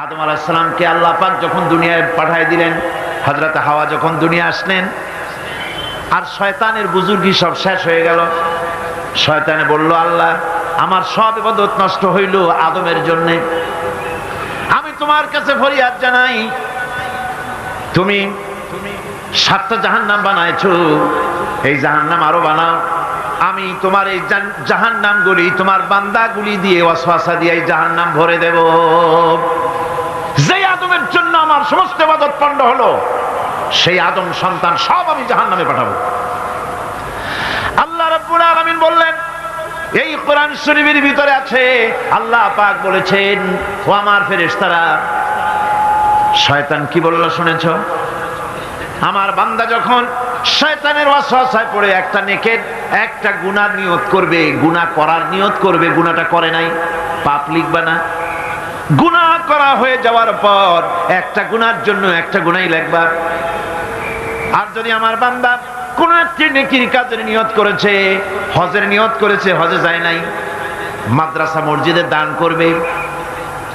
আদম আলাইহিস সালামকে আল্লাহ পাক যখন দুনিয়ায় পাঠিয়ে দিলেন, হযরত হাওয়া যখন দুনিয়া আসলেন, আর শয়তানের বুজুর্গি সব শেষ হয়ে গেল। শয়তানে বলল, আল্লাহ আমার সব ইবাদত নষ্ট হইল আদমের জন্য। আমি তোমার কাছে ফরিয়াদ জানাই, তুমি 7টা জাহান্নাম বানাইছো, এই জাহান্নাম আরো বানাও। আমি তোমার এই জাহান্নামগুলি তোমার বান্দাগুলি দিয়ে ওয়াসওয়াসা দিয়ে এই জাহান্নাম ভরে দেব। যে আদমের জন্য আমার সমস্ত ইবাদত পণ্ড হলো, সেই আদম সন্তান সব আমি জাহান্নামে পাঠাবো। আল্লাহ রাব্বুল আলামিন বললেন, এই কোরআন শরীফের ভিতরে আছে, আল্লাহ পাক বলেছেন, ও আমার ফেরেশতারা, শয়তান কি বলল শুনেছো? আমার বান্দা যখন শয়তানের ওয়াসওয়াসায় পড়ে একটা নেকের একটা গুনাহ নিয়ত করবে, গুনাহ করার নিয়ত করবে, গুনাহটা করে নাই, পাপ লিখবা না। গুনাহ করা হয়ে যাওয়ার পর একটা গুনার জন্য একটা গুনাহই লিখবা। আর যদি আমার বান্দা কোন একটি নেকির কাজের নিয়ত করেছে, হজের নিয়ত করেছে, হজে যায় নাই, মাদ্রাসা মসজিদে দান করবে,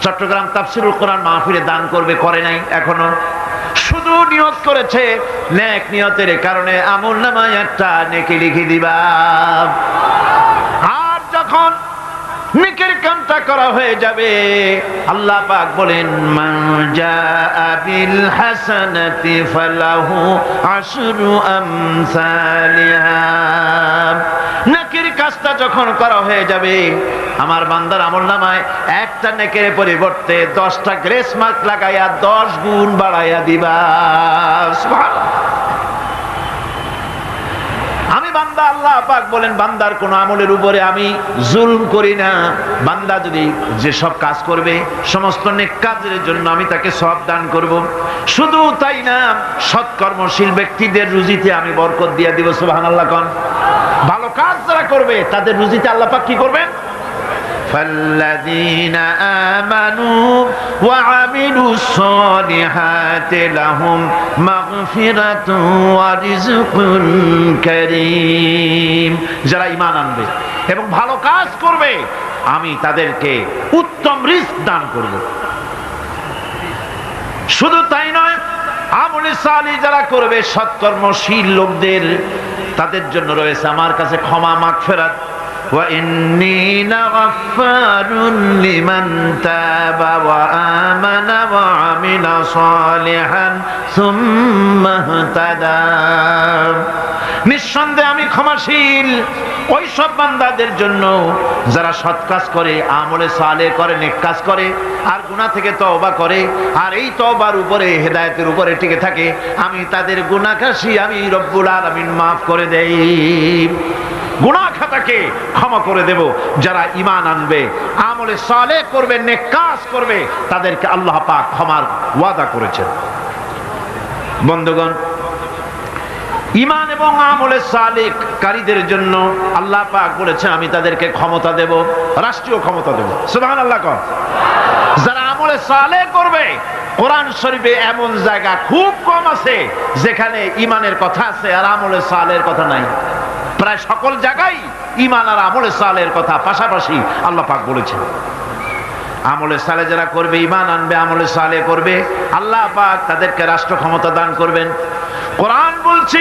চট্টগ্রাম তাফসিরুল কোরআন মাহফিলে দান করবে, করে নাই এখনো, শুধু নিয়ত করেছে, নেক নিয়তের কারণে আমলনামায় একটা নেকি লিখে দিবা। আর যখন নেকের কামটা করা হয়ে যাবে, আল্লাহ পাক বলেন, মান জাআ বিল হাসানাতি ফালাহু আশরু আমসালিহা। নেকের কাজটা যখন করা হয়ে যাবে, আমার বান্দার আমলনামায় একটা নেকের পরিবর্তে 10টা গ্রেস মার্ক লাগাইয়া 10 গুণ বাড়াইয়া দিবা। সুবহানাল্লাহ। আমি বান্দা, আল্লাহ পাক বলেন, বান্দার কোন আমলের উপরে আমি জুলম করি না। বান্দা যদি যে সব কাজ করবে, সমস্ত নেক কাজের জন্য আমি তাকে সওয়াব দান করব। শুধু তাই না, সৎকর্মশীল ব্যক্তিদের রুজিতে আমি বরকত দিয়ে দিব। সুবহানাল্লাহ কোন। ভালো কাজ যারা করবে তাদের রুজিতে আল্লাহ পাক কি করবেন? فالذين آمنوا وعملوا الصالحات لهم مغفرة ورزق كريم। যারা ঈমান আনবে এবং ভালো কাজ করবে, আমি তাদেরকে উত্তম রিজক দান করব। শুধু তাই নয়, আমলে সালিহ যারা করবে, সৎকর্মশীল লোকদের, তাদের জন্য রয়েছে আমার কাছে ক্ষমা, মাগফিরাত। وإني لغفار لمن تاب وآمن وعمل صالحا ثم اهتدى। নিঃসন্দেহে আমি ক্ষমাশীল ওই সব বান্দাদের জন্য যারা সৎ কাজ করে, আমলে সালেহ করে, নেক কাজ করে, আর গুনাহ থেকে তওবা করে, আর এই তওবার উপরে, হেদায়েতের উপরে টিকে থাকে। আমি তাদের গুনাহ কাশি আমি রব্বুল আলামিন মাফ করে দেই, গুনাহ খাতাকে ক্ষমা করে দেব। যারা ঈমান আনবে, আমলে সালেহ করবে, নেক কাজ করবে, তাদেরকে আল্লাহ পাক ক্ষমার ওয়াদা করেছেন। বন্ধুগণ, ঈমান এবং আমলে সালেহ কারীদের জন্য আল্লাহ পাক বলেছেন, আমি তাদেরকে ক্ষমতা দেব, রাষ্ট্রীয় ক্ষমতা দেব। সুবহানাল্লাহ। যারা আমলে সালেহ করবে, কোরআন শরীফে এমন জায়গা খুব কম আছে যেখানে ঈমানের কথা আছে আর আমলে সালেহের কথা নাই। প্রায় সকল জায়গায় ঈমান আর আমলে সালেহের কথা পাশাপাশি আল্লাহ পাক বলেছেন। আমলে সালেহ যারা করবে, ঈমান আনবে, আমলে সালেহ করবে, আল্লাহ পাক তাদেরকে রাষ্ট্র ক্ষমতা দান করবেন। কোরআন বলছে,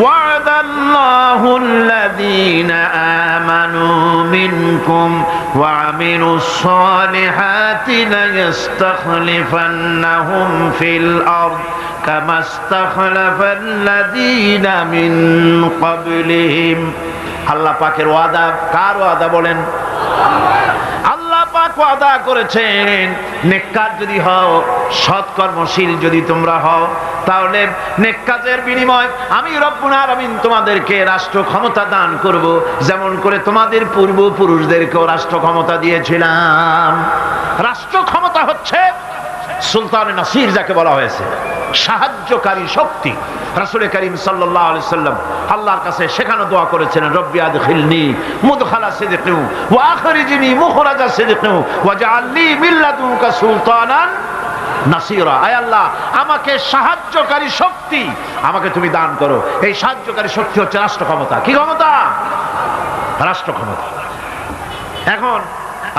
ওয়া'দাল্লাহু আল্লাযীনা আমানু মিনকুম ওয়া আমিলুস সালিহাতি লায়াস্তাখলিফান্নাহুম ফিল আরদ কামা ইস্তাখলাফাল্লাযীনা মিন ক্বাবলিহিম। আল্লাহ পাকের ওয়াদা, কার ওয়াদা বলেন? আল্লাহ পাক ওয়াদা করেছেন, নেক কাজ যদি হও, সৎকর্মশীল যদি তোমরা হও, তাহলে নেক কাজের বিনিময় আমি রব্বুল আলামিন তোমাদেরকে রাষ্ট্র ক্ষমতা দান করব, যেমন করে তোমাদের পূর্বপুরুষদেরকেও রাষ্ট্র ক্ষমতা দিয়েছিলাম। রাষ্ট্র ক্ষমতা হচ্ছে সুলতানে নাসির যাকে বলা হয়েছে, সাহায্যকারী শক্তি। রাসূল করিম সাল্লাল্লাহু আলাইহি সাল্লাম আল্লাহর কাছে সেখানে দোয়া করেছিলেন, রব্বি আদখিলনি মুদখালা সিদকিন ওয়া আখরিজনি মুখরাজা সিদকিন ওয়াজআলনি মিন লাদুনকা সুলতানান নাসিরা। আয় আল্লাহ, আমাকে সাহায্যকারী শক্তি আমাকে তুমি দান করো। এই সাহায্যকারী শক্তি হচ্ছে রাষ্ট্র ক্ষমতা। কি ক্ষমতা? রাষ্ট্র ক্ষমতা। এখন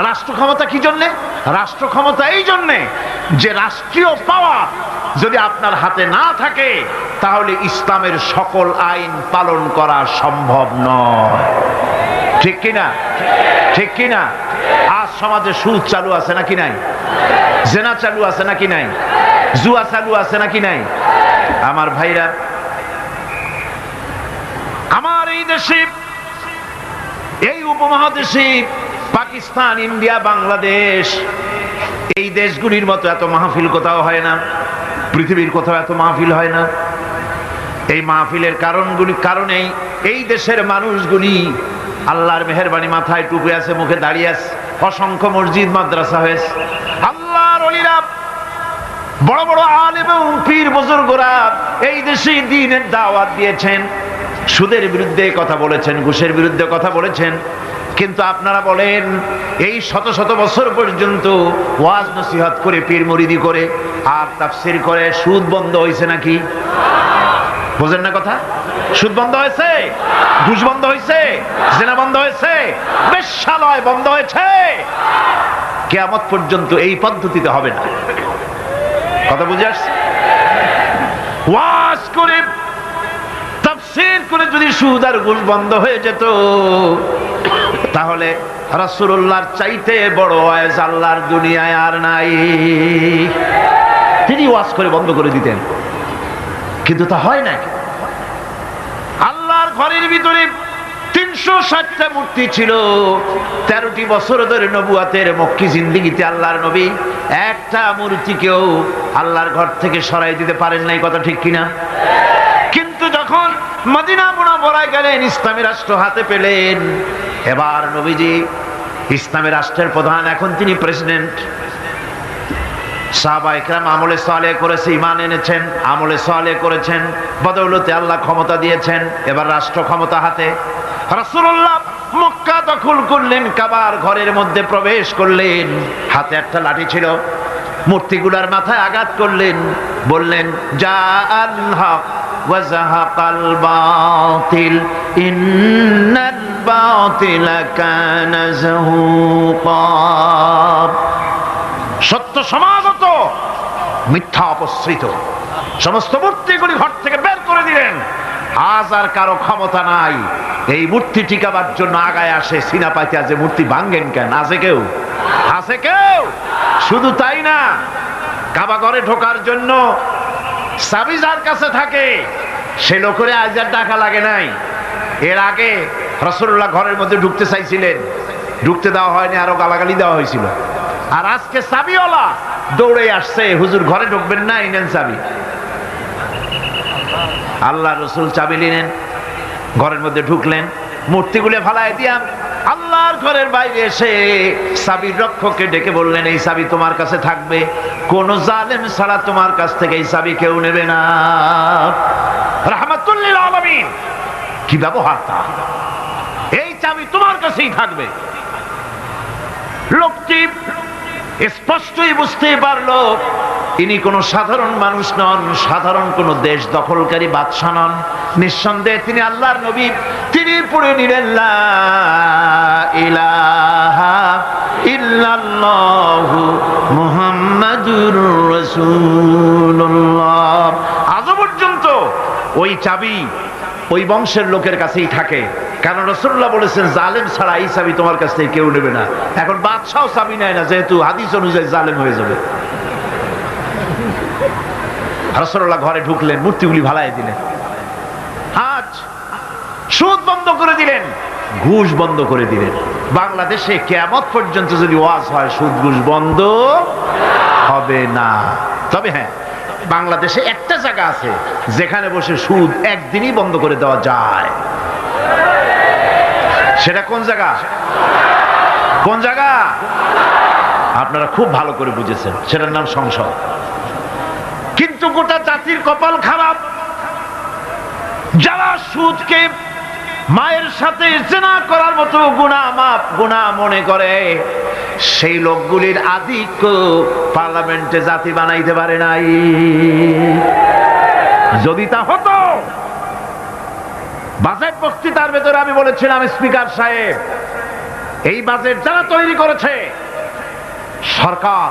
রাষ্ট্র ক্ষমতা কি জন্যে? রাষ্ট্র ক্ষমতা এই জন্যে যে রাষ্ট্রীয় পাওয়ার যদি আপনার হাতে না থাকে তাহলে ইসলামের সকল আইন পালন করা সম্ভব নয়। ঠিক কিনা? ঠিক কিনা? আজ সমাজে সুদ চালু আছে নাকি নাই? জেনা চালু আছে নাকি নাই? জুয়া চালু আছে নাকি নাই? আমার ভাইরা, আমার এই দেশে, এই উপমহাদেশে পাকিস্তান, ইন্ডিয়া, বাংলাদেশ, এই দেশগুলির মতো এত মাহফিল কোথাও হয় না। পৃথিবীর কোথাও এত মাহফিল হয় না। এই মাহফিলের কারণেই এই দেশের মানুষগুলি আল্লাহর মেহেরবানি, মাথায় টুপি আছে, মুখে দাঁড়িয়ে আছে, অসংখ্য মসজিদ মাদ্রাসা হয়েছে। আল্লাহর ওলিরা, বড় বড় আলেম এবং পীর বুজুর্গরা এই দেশে দ্বীনের দাওয়াত দিয়েছেন, সুদের বিরুদ্ধে কথা বলেছেন, ঘুষের বিরুদ্ধে কথা বলেছেন। কিন্তু আপনারা বলেন, এই শত শত বছর পর্যন্ত ওয়াজ নসিহত করে, পীর মুরিদি করে আর তাফসীর করে সুদ বন্ধ হয়েছে নাকি? বোঝেন না কথা? সুদ বন্ধ হয়েছে, ঘুষ বন্ধ হয়েছে, জিনা বন্ধ হয়েছে, বেশ্যালয় বন্ধ হয়েছে। কিয়ামত পর্যন্ত এই পদ্ধতিতে হবে না। কথা বুঝে আসছে? ওয়াজ করে, তাফসীর করে যদি সুদ আর ঘুষ বন্ধ হয়ে যেত তাহলে রাসূলুল্লাহর চাইতে বড় ওয়াজ আল্লাহর দুনিয়ায় আর নাই। তিনি ওয়াজ করে বন্ধ করে দিতেন, কিন্তু তা হয় না। আল্লাহর ঘরের ভিতরে 360টা মূর্তি ছিল। 13টি বছর ধরে নবুয়াতের মক্কি জিন্দেগিতে আল্লাহর নবী একটা মূর্তিকেও আল্লাহর ঘর থেকে সরাই দিতে পারেন নাই। কথা ঠিক কিনা? কিন্তু যখন মদিনা মুনাওয়ারায় গেলেন, ইসলামী রাষ্ট্র হাতে পেলেন, এবার নবীজি ইসলামী রাষ্ট্রের প্রধান, এখন তিনি প্রেসিডেন্ট। সাহাবায়ে কেরাম আমলে সালেহ করেছে, ঈমান এনেছেন, আমলে সালেহ করেছেন, বদৌলতে আল্লাহ ক্ষমতা দিয়েছেন। এবার রাষ্ট্র ক্ষমতা হাতে। রাসূলুল্লাহ মক্কা দখল করলেন, কাবার ঘরের মধ্যে প্রবেশ করলেন, হাতে একটা লাঠি ছিল, মূর্তিগুলার মাথায় আঘাত করলেন, বললেন, জা আল হক ওয়া যাহাকাল বাতিল ইন্নাল বাতিলা কানা যাহুকা। সত্য সমাগত, মিথ্যা অপসৃত। সমস্ত মূর্তিগুলি ঘর থেকে বের করে দিলেন। আজ আর কারো ক্ষমতা নাই এই মূর্তি টিকাবার জন্য আগায় আসে সিনা পাইতে, যে মূর্তি ভাঙ্গেন কেন? আছে কেউ? আছে কেউ? শুধু তাই না, কাবা ঘরে ঢোকার জন্য চাবি যার কাছে থাকে সে লোকের আজ আর টাকা লাগে নাই। এর আগে রাসূলুল্লাহ ঘরের মধ্যে ঢুকতে চাইছিলেন, ঢুকতে দেওয়া হয়নি, আরো গালাগালি দেওয়া হয়েছিল। আর আজকে চাবিওয়ালা দৌড়ে আসছে, হুজুর ঘরে ঢুকবেন না, নেন চাবি। আল্লাহ রসুল চাবি নিলেন, ঘরের মধ্যে ঢুকলেন, মূর্তিগুলো ফালায় দিয়া আল্লাহর ঘরের বাইরে এসে চাবির রক্ষককে ডেকে বললেন, এই চাবি তোমার কাছে থাকবে, কোন জালেম ছাড়া তোমার কাছ থেকে এই চাবি কেউ নেবে না। রাহমাতুল লিল আলামিন, কি ব্যবহার তা! এই চাবি তোমার কাছেই থাকবে। লোকটি স্পষ্টই বুঝতে পারলো ইনি কোন সাধারণ মানুষ নন, সাধারণ কোন দেশ দখলকারী বাদশা নন। নিঃসন্দেহে তিনি আল্লাহর নবী। তিনি পড়ে নিলেন, লা ইলাহা ইল্লাল্লাহু মুহাম্মাদুর রাসূলুল্লাহ। আজ পর্যন্ত ওই চাবি ওই বংশের লোকের কাছেই থাকে, কারণ রাসূলুল্লাহ বলেছেন, জালেম ছাড়া এই চাবি তোমার কাছ থেকে কেউ নেবে না। এখন বাদশাও চাবি নেয় না, যেহেতু হাদিস অনুযায়ী জালেম হয়ে যাবে। রাসূলুল্লাহ ঘরে ঢুকলেন, মূর্তিগুলি ভালাই দিলেন, আজ সুদ বন্ধ করে দিলেন, ঘুষ বন্ধ করে দিলেন। বাংলাদেশে কিয়ামত পর্যন্ত যদি ওয়াজ হয়, সুদ ঘুষ বন্ধ হবে না। তবে হ্যাঁ, বাংলাদেশে একটা জায়গা আছে যেখানে বসে সুদ একদিনই বন্ধ করে দেওয়া যায়। সেটা কোন জায়গা? কোন জায়গা? আপনারা খুব ভালো করে বুঝেছেন, সেটার নাম সংসদ। কিন্তু গোটা জাতির কপাল খারাপ, যারা সুদকে মায়ের সাথে জিনা করার মতো গুনাহ মনে করে, সেই লোকগুলির আধিক্য পার্লামেন্টে জাতি বানাইতে পারে নাই। যদি তা হতো, বাজেট বক্তৃতার ভেতরে আমি বলেছিলাম, স্পিকার সাহেব এই বাজেট যারা তৈরি করেছে সরকার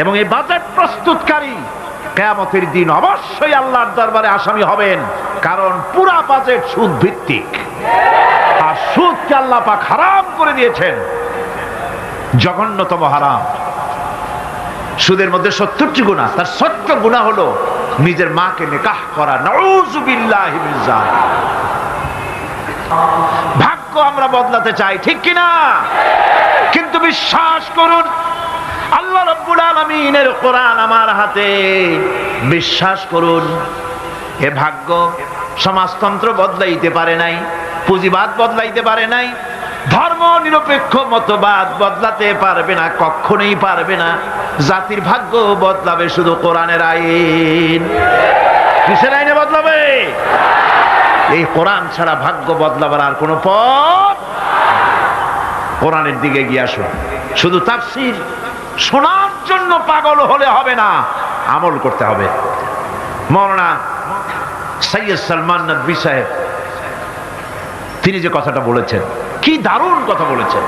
এবং এই বাজেট প্রস্তুতকারী কিয়ামতের দিন অবশ্যই আল্লাহর দরবারে আসামি হবেন, কারণ পুরা বাজেট সুদ ভিত্তিক। আর সুদকে আল্লাহ পাক হারাম করে দিয়েছেন, জঘন্যতম হারাম। সুদের মধ্যে 70টি গুনাহ, তার 70 গুনাহ হলো নিজের মাকে নিকাহ করা। নাউযুবিল্লাহি মিন যালিক। ভাগ্য আমরা বদলাতে চাই, ঠিক কিনা? কিন্তু বিশ্বাস করুন, আল্লাহ রাব্বুল আলামিনের কোরআন আমার হাতে, বিশ্বাস করুন এ ভাগ্য সমাজতন্ত্র বদলাইতে পারে নাই, পুঁজিবাদ বদলাইতে পারে নাই, ধর্ম নিরপেক্ষ মতবাদ বদলাতে পারবে না, কখনোই পারবে না। জাতির ভাগ্য বদলাবে শুধু কোরআনের আইন। কিসের আইনে বদলাবে? এই কোরআন ছাড়া ভাগ্য বদলাবার আর কোন পথ। কোরআনের দিকে গিয়ে আসুন। শুধু তাফসীর শোনার জন্য পাগল হলে হবে না, আমল করতে হবে। মাওলানা সৈয়দ সালমান নদভী সাহেব তিনি যে কথাটা বলেছেন, কি দারুণ কথা বলেছেন।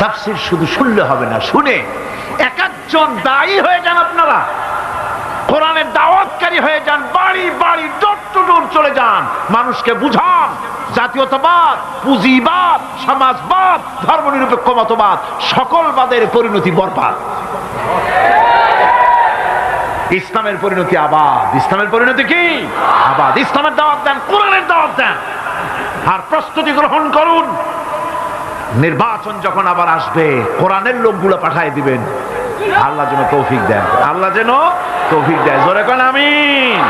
তাফসীর শুধু শুনলে হবে না, শুনে এক একজন দায়ী হয়ে যান। আপনারা কোরআনের দাওয়াতকারী হয়ে যান, বাড়ি বাড়ি ডোর টু ডোর চলে যান, মানুষকে বুঝান জাতীয়তাবাদ, পুঁজিবাদ, সমাজবাদ, ধর্মনিরপেক্ষ মতবাদ সকল বাদের পরিণতি বরবাদ। ইসলামের পরিণতি আবাদ। ইসলামের পরিণতি কি? আবাদ। ইসলামের দাওয়াত দেন, কোরআনের দাওয়াত দেন, আর প্রস্তুতি গ্রহণ করুন। নির্বাচন যখন আবার আসবে, কোরআনের লোকগুলো পাঠিয়ে দিবেন। আল্লাহ যেন তৌফিক দেন, আল্লাহ যেন তৌফিক দেয়। জোরে কোন আমিন।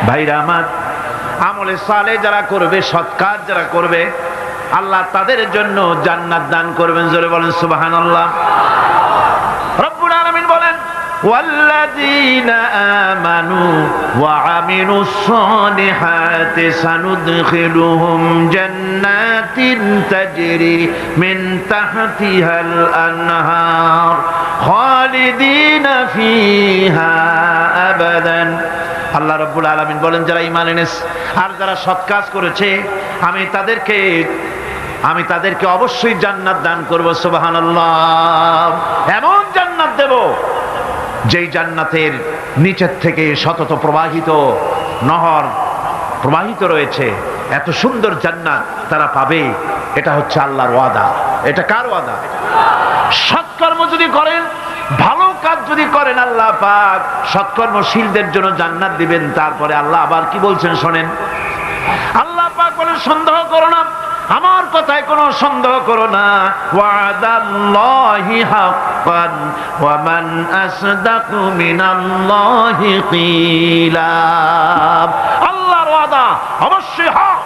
ভাইরা আমার, আমলে সালেহ যারা করবে, সৎ কাজ যারা করবে, আল্লাহ তাদের জন্য জান্নাত দান করবেন। জোরে বলেন সুবহানাল্লাহ। রব্বুল আলামিন বলেন, والذين آمنوا وعملوا الصالحات سندخلهم جنات تجري من تحتها الأنهار خالدين فيها أبدا। আল্লাহ রাব্বুল আলামিন বলেন, যারা ঈমান এনেছে আর যারা সৎ কাজ করেছে, আমি তাদেরকে অবশ্যই জান্নাত দান করব। সুবহানাল্লাহ। এমন জান্নাত দেব যেই জান্নাতের নিচের থেকে শতত প্রবাহিত নহর প্রবাহিত রয়েছে। এত সুন্দর জান্নাত তারা পাবে। এটা হচ্ছে আল্লাহর ওয়াদা। এটা কার ওয়াদা? সৎকর্ম যদি করেন, ভালো কাজ যদি করেন, আল্লাহ পাক সৎকর্মশীলদের জন্য জান্নাত দিবেন। তারপরে আল্লাহ আবার কি বলছেন শোনেন। আল্লাহ পাক বলেন, সন্দেহ করো না, আমার কথায় কোনো সন্দেহ করো না। ওয়াদাল্লাহি হাক্কান ওয়া মান আসদাকু মিনাল্লাহি কিলা। আল্লাহর ওয়াদা অবশ্যই হক,